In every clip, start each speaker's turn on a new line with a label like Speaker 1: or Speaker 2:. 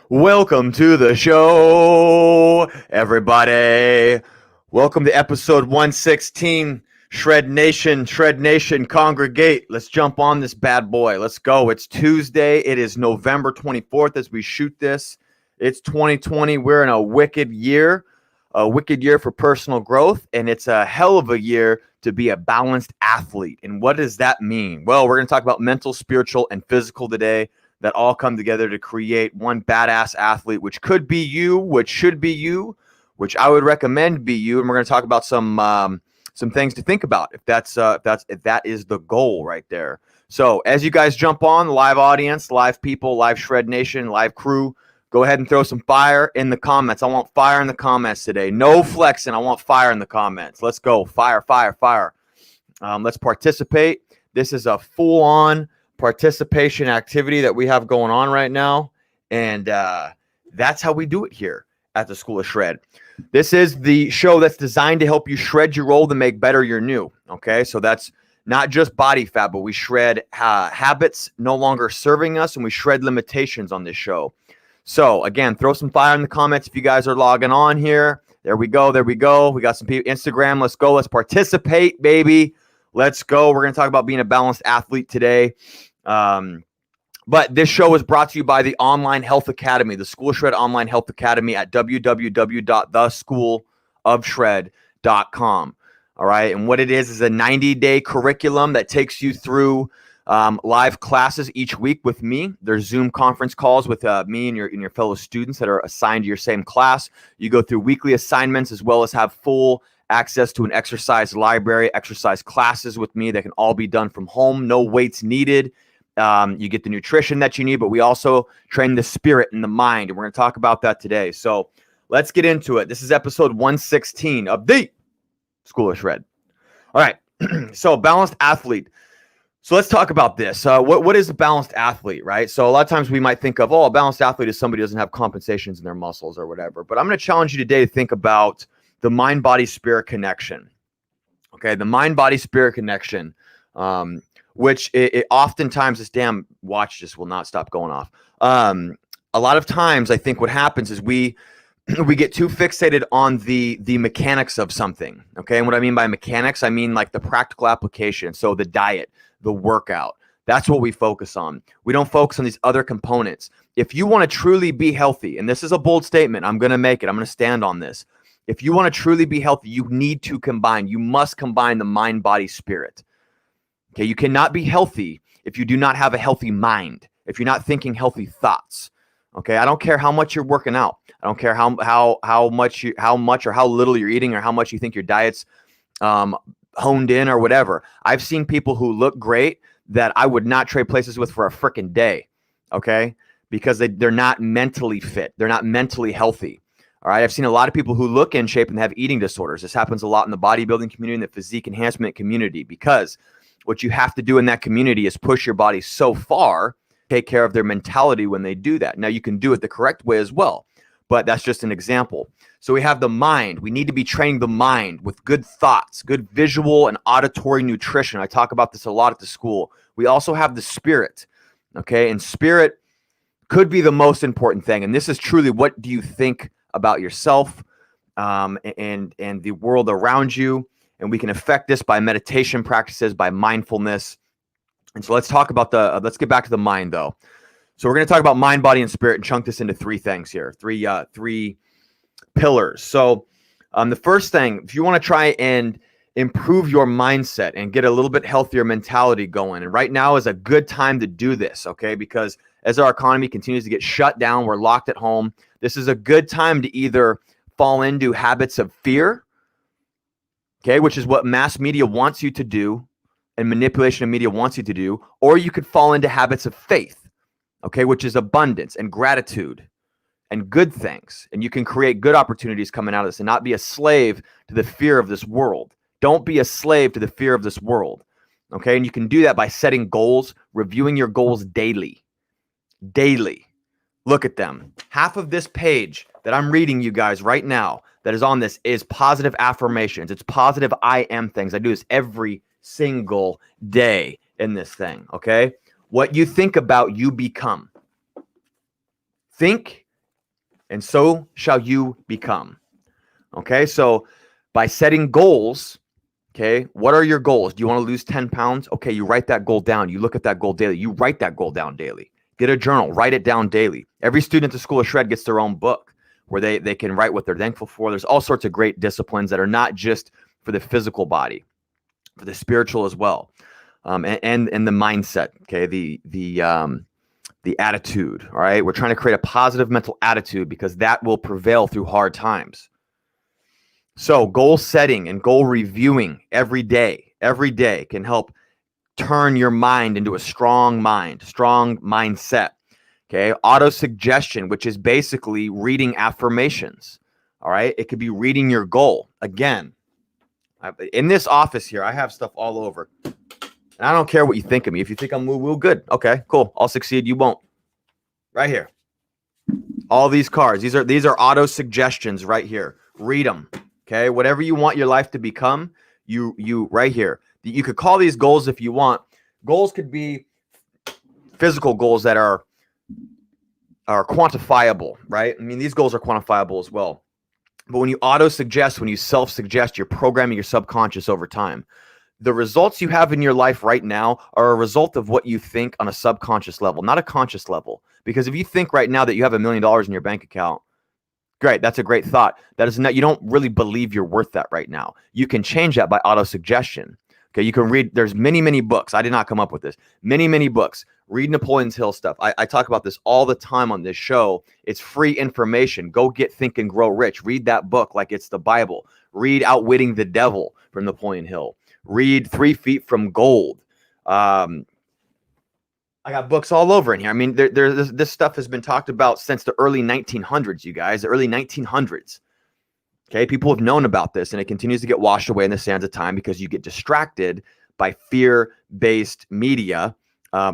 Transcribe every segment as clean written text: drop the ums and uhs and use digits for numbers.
Speaker 1: Welcome to the show, everybody. Welcome to episode 116. Shred Nation, congregate. Let's jump on this bad boy. Let's go. It's Tuesday. It is November 24th as we shoot this. It's 2020. We're in a wicked year for personal growth, and it's a hell of a year to be a balanced athlete. And what does that mean? Well, we're going to talk about mental, spiritual, and physical today that all come together to create one badass athlete, which could be you, which should be you, which I would recommend be you. And we're going to talk about some things to think about if that is the goal right there. So as you guys jump on, live audience, live people, live Shred Nation, live crew, go ahead and throw some fire in the comments. I want fire in the comments today. No flexing. I want fire in the comments. Let's go. Fire, fire, fire. Let's participate. This is a full-on participation activity that we have going on right now. And that's how we do it here at the School of Shred. This is the show that's designed to help you shred your old and make better your new. Okay, so that's not just body fat, but we shred habits no longer serving us, and we shred limitations on this show. So again, throw some fire in the comments if you guys are logging on here. There we go. There we go. We got some people. Instagram. Let's go. Let's participate, baby. Let's go. We're going to talk about being a balanced athlete today. But this show is brought to you by the Online Health Academy, the School of Shred Online Health Academy at www.theschoolofshred.com. All right. And what it is a 90-day curriculum that takes you through live classes each week with me. There's Zoom conference calls with me and your fellow students that are assigned to your same class. You go through weekly assignments as well as have full access to an exercise library, exercise classes with me that can all be done from home. No weights needed. You get the nutrition that you need, but we also train the spirit and the mind. And we're going to talk about that today. So let's get into it. This is episode 116 of the School of Shred. All right. So balanced athlete. So let's talk about this. What is a balanced athlete, right? So a lot of times we might think of, a balanced athlete is somebody who doesn't have compensations in their muscles or whatever. But I'm going to challenge you today to think about the mind-body-spirit connection. Okay, the mind-body-spirit connection, which it oftentimes, this damn watch just will not stop going off. A lot of times I think what happens is we get too fixated on the mechanics of something. Okay, and what I mean by mechanics, I mean like the practical application. So the diet, the workout, that's what we focus on. We don't focus on these other components. If you want to truly be healthy, and this is a bold statement, I'm going to make it. I'm going to stand on this. If you want to truly be healthy, you need to combine. You must combine the mind, body, spirit. Okay, you cannot be healthy if you do not have a healthy mind, if you're not thinking healthy thoughts. Okay, I don't care how much you're working out. I don't care how much or how little you're eating or how much you think your diet's honed in or whatever. I've seen people who look great that I would not trade places with for a freaking day. Okay, because they're not mentally fit. They're not mentally healthy. All right, I've seen a lot of people who look in shape and have eating disorders. This happens a lot in the bodybuilding community and the physique enhancement community, because what you have to do in that community is push your body so far, take care of their mentality when they do that. Now, you can do it the correct way as well, but that's just an example. So we have the mind. We need to be training the mind with good thoughts, good visual and auditory nutrition. I talk about this a lot at the school. We also have the spirit, okay? And spirit could be the most important thing. And this is truly, what do you think about yourself and the world around you? And we can affect this by meditation practices, by mindfulness. And so let's talk about let's get back to the mind though. So we're going to talk about mind, body, and spirit and chunk this into three things here, three pillars. So the first thing, if you want to try and improve your mindset and get a little bit healthier mentality going, and right now is a good time to do this, okay? Because as our economy continues to get shut down, we're locked at home. This is a good time to either fall into habits of fear, okay, which is what mass media wants you to do and manipulation of media wants you to do, or you could fall into habits of faith, okay, which is abundance and gratitude and good things. And you can create good opportunities coming out of this and not be a slave to the fear of this world. Don't be a slave to the fear of this world, okay? And you can do that by setting goals, reviewing your goals daily. Look at them. Half of this page that I'm reading you guys right now that is on this is positive affirmations. It's positive I am things. I do this every single day in this thing, okay? What you think about, you become. Think, and so shall you become. Okay, so by setting goals, okay, what are your goals? Do you want to lose 10 pounds? Okay, you write that goal down. You look at that goal daily. You write that goal down daily. Get a journal, write it down daily. Every student at the School of Shred gets their own book where they can write what they're thankful for. There's all sorts of great disciplines that are not just for the physical body, for the spiritual as well, and the mindset. Okay, the attitude. All right, we're trying to create a positive mental attitude because that will prevail through hard times. So goal setting and goal reviewing every day can help turn your mind into a strong mindset. Okay, auto suggestion, which is basically reading affirmations. All right, it could be reading your goal. Again, in this office here, I have stuff all over. And I don't care what you think of me. If you think I'm woo-woo, good. Okay, cool. I'll succeed. You won't. Right here. All these cards. These are auto suggestions right here. Read them. Okay, whatever you want your life to become, you right here. You could call these goals if you want. Goals could be physical goals that are quantifiable, right? I mean, these goals are quantifiable as well. But when you auto-suggest, when you self-suggest, you're programming your subconscious over time. The results you have in your life right now are a result of what you think on a subconscious level, not a conscious level. Because if you think right now that you have $1 million in your bank account, great, that's a great thought. That is not, you don't really believe you're worth that right now. You can change that by auto-suggestion. Okay, you can read, there's many books. I did not come up with this. Many books. Read Napoleon Hill stuff. I talk about this all the time on this show. It's free information. Go get Think and Grow Rich. Read that book like it's the Bible. Read Outwitting the Devil from Napoleon Hill. Read 3 Feet from Gold. I got books all over in here. I mean, this stuff has been talked about since the early 1900s, you guys, the early 1900s. Okay, people have known about this, and it continues to get washed away in the sands of time because you get distracted by fear-based media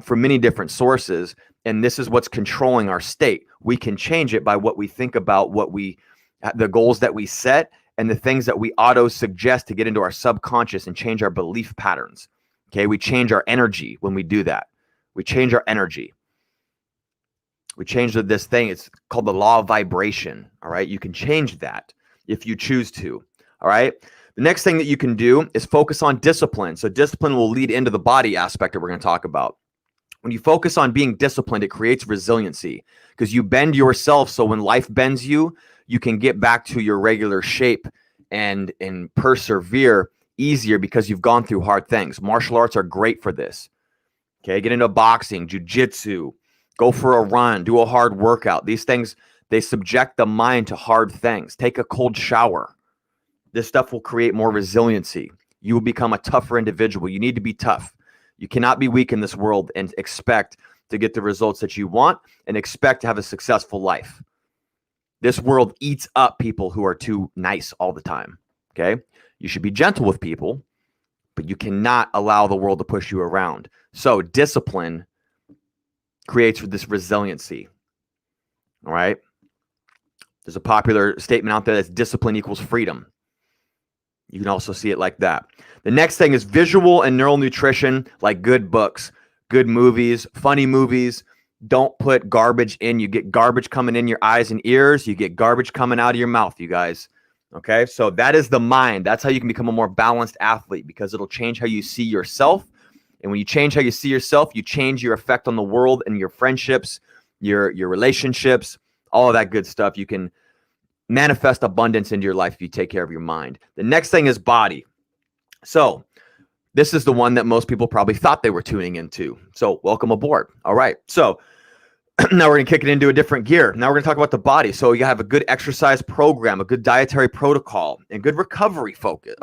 Speaker 1: from many different sources, and this is what's controlling our state. We can change it by what we think about, the goals that we set, and the things that we auto-suggest to get into our subconscious and change our belief patterns. Okay, we change our energy when we do that. We change our energy. We change this thing. It's called the law of vibration. All right, you can change that if you choose to. All right. The next thing that you can do is focus on discipline. So discipline will lead into the body aspect that we're going to talk about. When you focus on being disciplined, it creates resiliency because you bend yourself. So when life bends you, you can get back to your regular shape and persevere easier because you've gone through hard things. Martial arts are great for this. Okay. Get into boxing, jiu-jitsu, go for a run, do a hard workout. These things, they subject the mind to hard things. Take a cold shower. This stuff will create more resiliency. You will become a tougher individual. You need to be tough. You cannot be weak in this world and expect to get the results that you want and expect to have a successful life. This world eats up people who are too nice all the time. Okay? You should be gentle with people, but you cannot allow the world to push you around. So discipline creates this resiliency. All right? There's a popular statement out there that's discipline equals freedom. You can also see it like that. The next thing is visual and neural nutrition, like good books, good movies, funny movies. Don't put garbage in. You get garbage coming in your eyes and ears. You get garbage coming out of your mouth, you guys. Okay, so that is the mind. That's how you can become a more balanced athlete because it'll change how you see yourself. And when you change how you see yourself, you change your effect on the world and your friendships, your relationships, all of that good stuff. You can manifest abundance into your life if you take care of your mind. The next thing is body. So this is the one that most people probably thought they were tuning into. So welcome aboard. All right. So now we're going to kick it into a different gear. Now we're going to talk about the body. So you have a good exercise program, a good dietary protocol, and good recovery focus,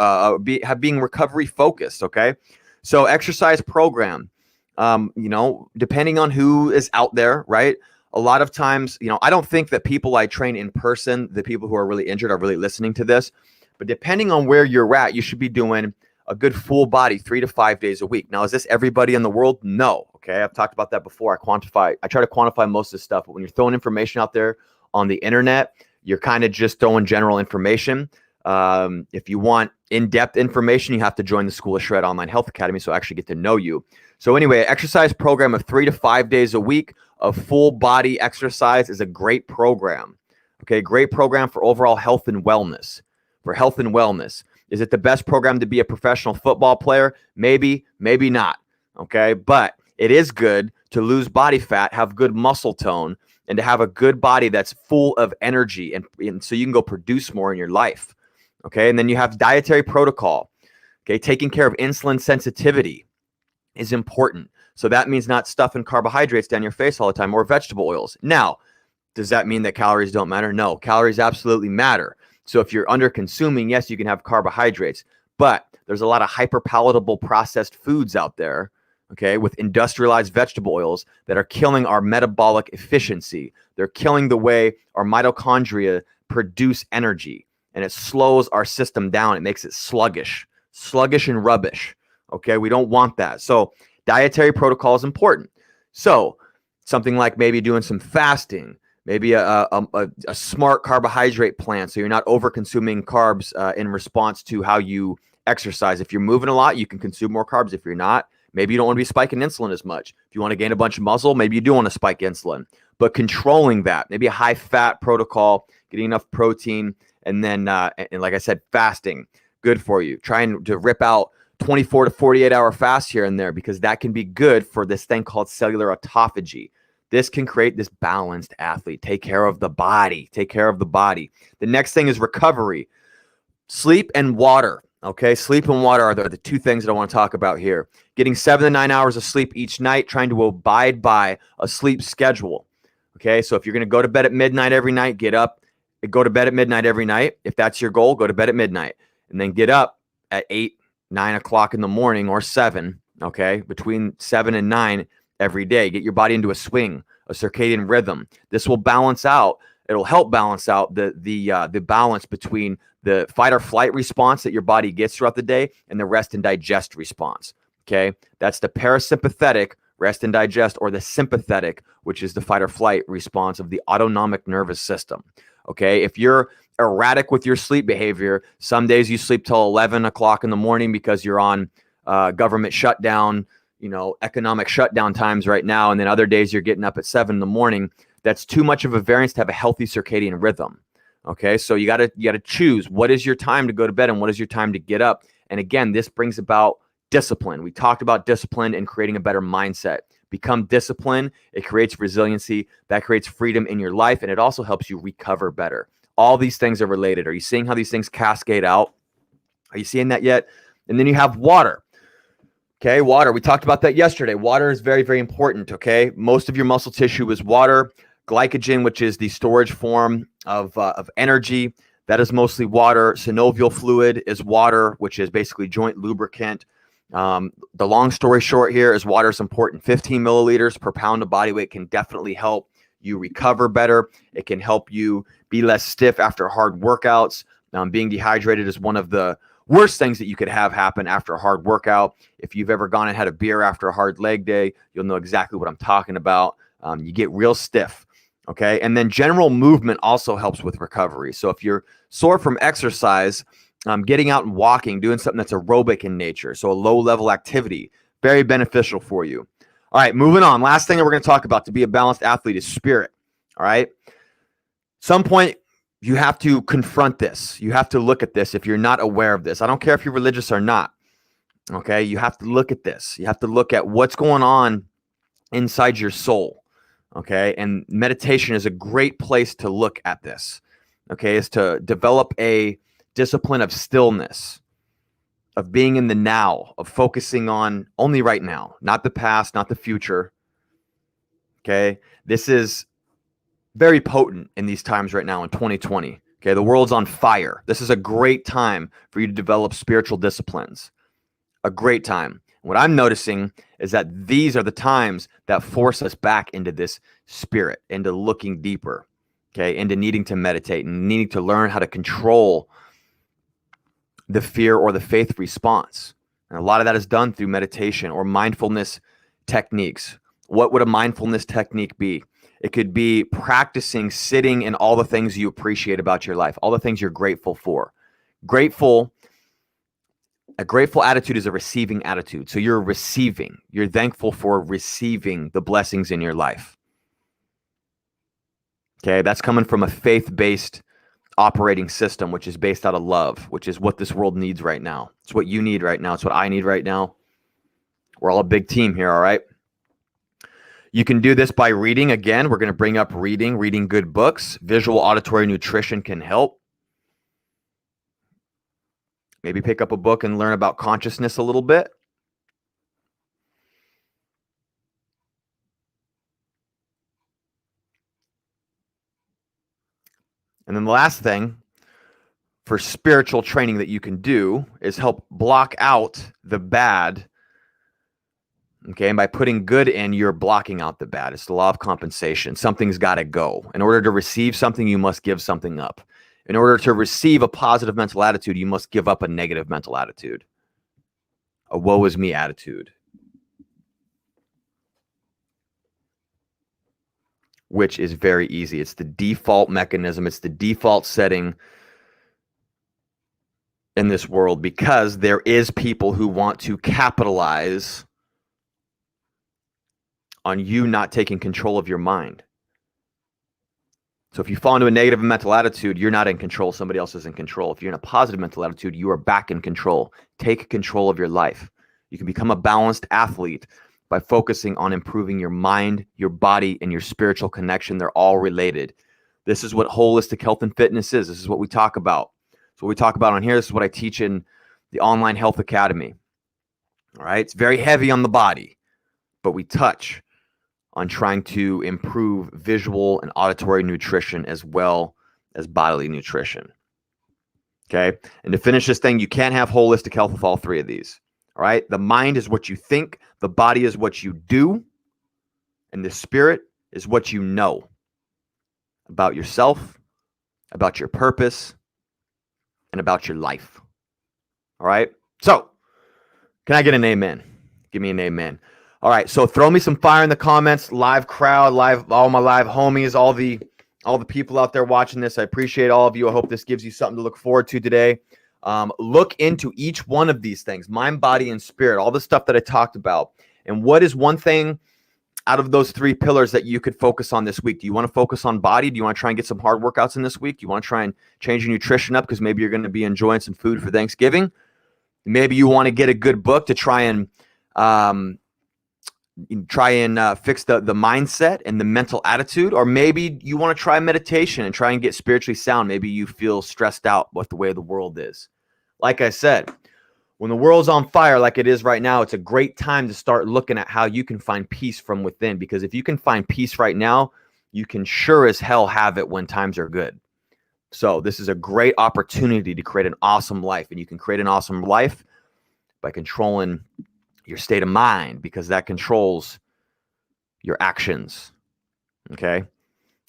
Speaker 1: being recovery focused. Okay. So exercise program, depending on who is out there, right? A lot of times, I don't think that people I train in person, the people who are really injured are really listening to this, but depending on where you're at, you should be doing a good full body 3 to 5 days a week. Now, is this everybody in the world? No. Okay. I've talked about that before. I try to quantify most of this stuff, but when you're throwing information out there on the internet, you're kind of just throwing general information. If you want in-depth information, you have to join the School of Shred Online Health Academy. So I actually get to know you. So anyway, exercise program of 3 to 5 days a week, of full body exercise is a great program. Okay, great program for overall health and wellness. For health and wellness. Is it the best program to be a professional football player? Maybe, maybe not. Okay, but it is good to lose body fat, have good muscle tone, and to have a good body that's full of energy, and so you can go produce more in your life. Okay, and then you have dietary protocol. Okay, taking care of insulin sensitivity is important. So that means not stuffing carbohydrates down your face all the time or vegetable oils. Now, does that mean that calories don't matter? No, calories absolutely matter. So if you're under consuming, yes, you can have carbohydrates, but there's a lot of hyper palatable processed foods out there, okay, with industrialized vegetable oils that are killing our metabolic efficiency. They're killing the way our mitochondria produce energy, and it slows our system down. It makes it sluggish and rubbish. Okay, we don't want that. So dietary protocol is important. So something like maybe doing some fasting, maybe a smart carbohydrate plan, so you're not over consuming carbs in response to how you exercise. If you're moving a lot, you can consume more carbs. If you're not, maybe you don't want to be spiking insulin as much. If you want to gain a bunch of muscle, maybe you do want to spike insulin. But controlling that, maybe a high fat protocol, getting enough protein, and then and like I said, fasting, good for you. Trying to rip out 24 to 48 hour fast here and there, because that can be good for this thing called cellular autophagy. This can create this balanced athlete. Take care of the body. Take care of the body. The next thing is recovery. Sleep and water. Okay, sleep and water are the two things that I want to talk about here. Getting 7 to 9 hours of sleep each night, trying to abide by a sleep schedule. Okay, so if you're going to go to bed at midnight every night, get up, go to bed at midnight every night. If that's your goal, go to bed at midnight. And then get up at 8, 9 o'clock in the morning, or 7, okay, between 7 and 9 every day. Get your body into a swing, a circadian rhythm. This will balance out. It'll help balance out the balance between the fight or flight response that your body gets throughout the day and the rest and digest response. Okay, that's the parasympathetic rest and digest, or the sympathetic, which is the fight or flight response of the autonomic nervous system. Okay, if you're erratic with your sleep behavior, some days you sleep till 11 o'clock in the morning because you're on government shutdown, economic shutdown times right now, and then other days you're getting up at 7 in the morning. That's too much of a variance to have a healthy circadian rhythm. Okay, so you gotta choose what is your time to go to bed and what is your time to get up. And again, this brings about discipline. We talked about discipline and creating a better mindset. Become disciplined. It creates resiliency. That creates freedom in your life, and it also helps you recover better. All these things are related. Are you seeing how these things cascade out? Are you seeing that yet? And then you have water. Okay, water. We talked about that yesterday. Water is very, very important. Okay, most of your muscle tissue is water. Glycogen, which is the storage form of energy, that is mostly water. Synovial fluid is water, which is basically joint lubricant. The long story short here is water is important. 15 milliliters per pound of body weight can definitely help you recover better. It can help you be less stiff after hard workouts. Being dehydrated is one of the worst things that you could have happen after a hard workout. If you've ever gone and had a beer after a hard leg day, you'll know exactly what I'm talking about. You get real stiff. Okay. And then general movement also helps with recovery. So if you're sore from exercise, getting out and walking, doing something that's aerobic in nature, so a low level activity, very beneficial for you. All right, moving on. Last thing that we're going to talk about to be a balanced athlete is spirit. All right. Some point you have to confront this. You have to look at this if you're not aware of this. I don't care if you're religious or not. Okay. You have to look at this. You have to look at what's going on inside your soul. Okay. And meditation is a great place to look at this. Okay. Is to develop a discipline of stillness, of being in the now, of focusing on only right now, not the past, not the future. Okay. This is very potent in these times right now in 2020. Okay. The world's on fire. This is a great time for you to develop spiritual disciplines. A great time. What I'm noticing is that these are the times that force us back into this spirit, into looking deeper, okay, into needing to meditate and needing to learn how to control the fear or the faith response. And a lot of that is done through meditation or mindfulness techniques. What would a mindfulness technique be? It could be practicing sitting in all the things you appreciate about your life, all the things you're grateful for. A grateful attitude is a receiving attitude. So you're receiving. You're thankful for receiving the blessings in your life. Okay, that's coming from a faith-based operating system, which is based out of love, which is what this world needs right now. It's what you need right now. It's what I need right now. We're all a big team here, all right? You can do this by reading. Again, we're going to bring up reading good books. Visual auditory nutrition can help. Maybe pick up a book and learn about consciousness a little bit. And then the last thing for spiritual training that you can do is help block out the bad. Okay, and by putting good in, you're blocking out the bad. It's the law of compensation. Something's got to go. In order to receive something, you must give something up. In order to receive a positive mental attitude, you must give up a negative mental attitude, a woe is me attitude, which is very easy. It's the default mechanism. It's the default setting in this world because there is people who want to capitalize on you not taking control of your mind. So if you fall into a negative mental attitude, you're not in control. Somebody else is in control. If you're in a positive mental attitude, you are back in control. Take control of your life. You can become a balanced athlete by focusing on improving your mind, your body, and your spiritual connection. They're all related. This is what holistic health and fitness is. This is what we talk about. So what we talk about on here, this is what I teach in the Online Health Academy. All right. It's very heavy on the body, but we touch on trying to improve visual and auditory nutrition as well as bodily nutrition. Okay. And to finish this thing, you can't have holistic health with all three of these. All right. The mind is what you think, the body is what you do, and the spirit is what you know about yourself, about your purpose, and about your life. All right. So, can I get an amen? Give me an amen. All right, so throw me some fire in the comments. Live crowd, all my live homies, all the people out there watching this. I appreciate all of you. I hope this gives you something to look forward to today. Look into each one of these things, mind, body, and spirit, all the stuff that I talked about. And what is one thing out of those three pillars that you could focus on this week? Do you want to focus on body? Do you want to try and get some hard workouts in this week? Do you want to try and change your nutrition up because maybe you're going to be enjoying some food for Thanksgiving? Maybe you want to get a good book to try and fix the mindset and the mental attitude, or maybe you want to try meditation and try and get spiritually sound. Maybe you feel stressed out with the way the world is. Like I said, when the world's on fire like it is right now, it's a great time to start looking at how you can find peace from within, because if you can find peace right now, you can sure as hell have it when times are good. So this is a great opportunity to create an awesome life, and you can create an awesome life by controlling your state of mind, because that controls your actions. Okay.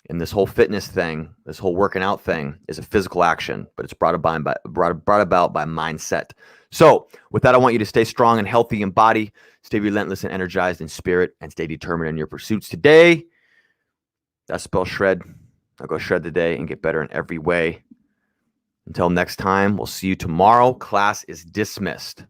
Speaker 1: And this whole fitness thing, this whole working out thing is a physical action, but it's brought about by mindset. So with that, I want you to stay strong and healthy in body, stay relentless and energized in spirit, and stay determined in your pursuits today. That's spell shred. I'll go shred today and get better in every way. Until next time, we'll see you tomorrow. Class is dismissed.